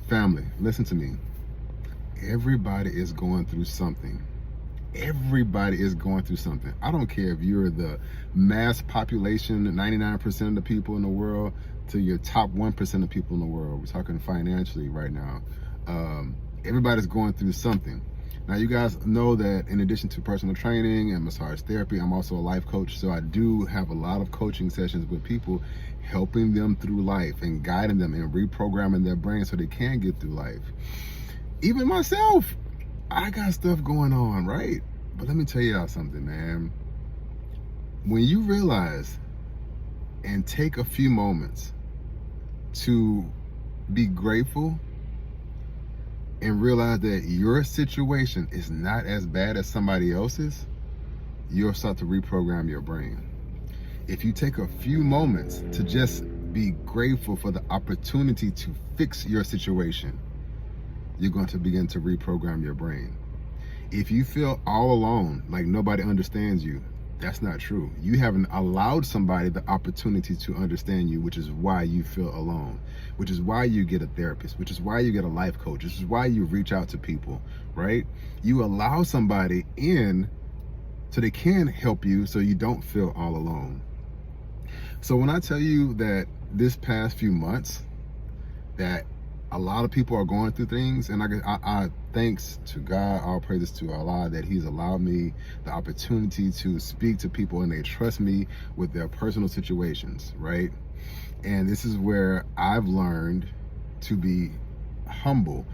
Family, listen to me. Everybody is going through something. Everybody is going through something. I don't care if you're the mass population, 99% of the people in the world, to your top 1% of people in the world. We're talking financially right now. Everybody's going through something. Now, you guys know that in addition to personal training and massage therapy, I'm also a life coach. So I do have a lot of coaching sessions with people, helping them through life and guiding them and reprogramming their brain so they can get through life. Even myself, I got stuff going on, right? But let me tell y'all something, man. When you realize and take a few moments to be grateful and realize that your situation is not as bad as somebody else's, you'll start to reprogram your brain. If you take a few moments to just be grateful for the opportunity to fix your situation, you're going to begin to reprogram your brain. If you feel all alone, like nobody understands you, that's not true. You haven't allowed somebody the opportunity to understand you, which is why you feel alone, which is why you get a therapist, which is why you get a life coach, which is why you reach out to people, right? You allow somebody in so they can help you so you don't feel all alone. So when I tell you that this past few months, that a lot of people are going through things, and I thanks to God, all praises to Allah, that He's allowed me the opportunity to speak to people and they trust me with their personal situations, right? And this is where I've learned to be humble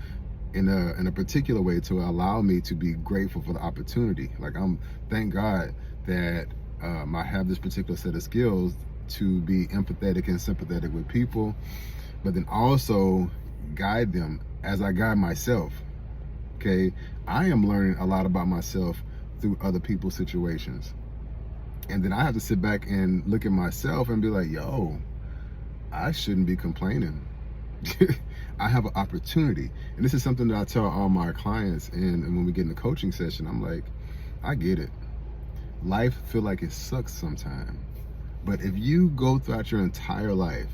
in a particular way to allow me to be grateful for the opportunity. Like, thank God that I have this particular set of skills to be empathetic and sympathetic with people, but then also guide them as I guide myself. Okay, I am learning a lot about myself through other people's situations, and then I have to sit back and look at myself and be like, yo, I shouldn't be complaining. I have an opportunity, and this is something that I tell all my clients, and when we get in the coaching session, I'm like, I get it. Life feel like it sucks sometimes, but if you go throughout your entire life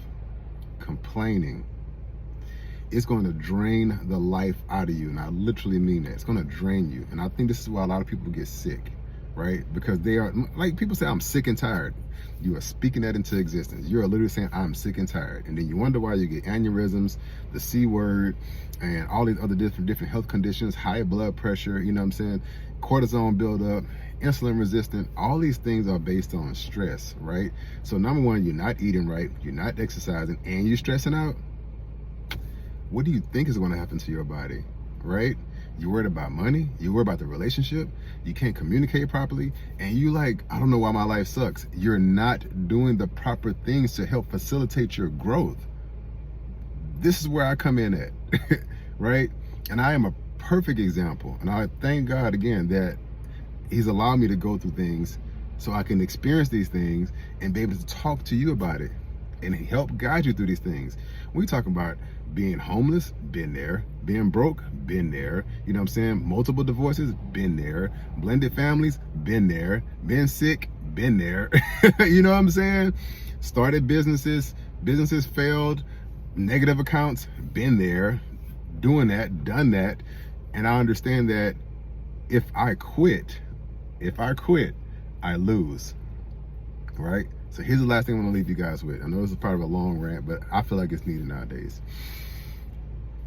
complaining, it's going to drain the life out of you. And I literally mean that. It's going to drain you. And I think this is why a lot of people get sick, right? Because they are, like, people say, I'm sick and tired. You are speaking that into existence. You are literally saying, I'm sick and tired. And then you wonder why you get aneurysms, the C word, and all these other different health conditions, high blood pressure, you know what I'm saying? Cortisone buildup, insulin resistant. All these things are based on stress, right? So number one, you're not eating right, you're not exercising, and you're stressing out. What do you think is going to happen to your body, right? You're worried about money, you're worried about the relationship, you can't communicate properly, and you like, I don't know why my life sucks. You're not doing the proper things to help facilitate your growth. This is where I come in at, right? And I am a perfect example. And I thank God again that He's allowed me to go through things so I can experience these things and be able to talk to you about it and help guide you through these things. We talking about being homeless, been there. Being broke, been there. You know what I'm saying? Multiple divorces, been there. Blended families, been there. Been sick, been there. You know what I'm saying? Started businesses failed. Negative accounts, been there. Doing that, done that. And I understand that if I quit, I lose, right? So here's the last thing I want to leave you guys with. I know this is part of a long rant, but I feel like it's needed nowadays.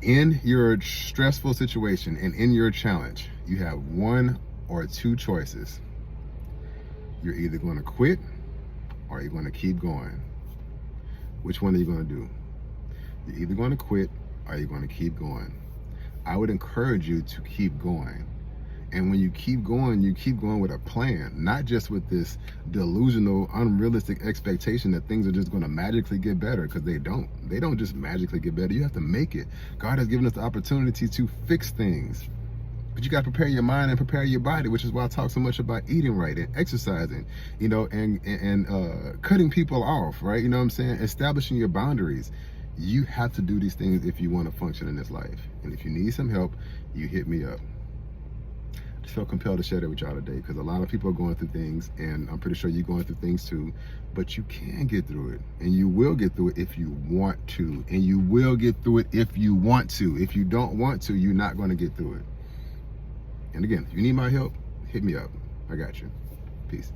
In your stressful situation and in your challenge, you have one or two choices. You're either going to quit or you're going to keep going. Which one are you going to do? You're either going to quit or you're going to keep going. I would encourage you to keep going. And when you keep going with a plan, not just with this delusional, unrealistic expectation that things are just going to magically get better, because they don't. They don't just magically get better. You have to make it. God has given us the opportunity to fix things. But you got to prepare your mind and prepare your body, which is why I talk so much about eating right and exercising, you know, and cutting people off, right? You know what I'm saying? Establishing your boundaries. You have to do these things if you want to function in this life. And if you need some help, you hit me up. I just felt compelled to share that with y'all today, because a lot of people are going through things, and I'm pretty sure you're going through things too, but you can get through it, and you will get through it if you want to, and you will get through it if you want to. If you don't want to, you're not going to get through it. And again, if you need my help, hit me up. I got you. Peace.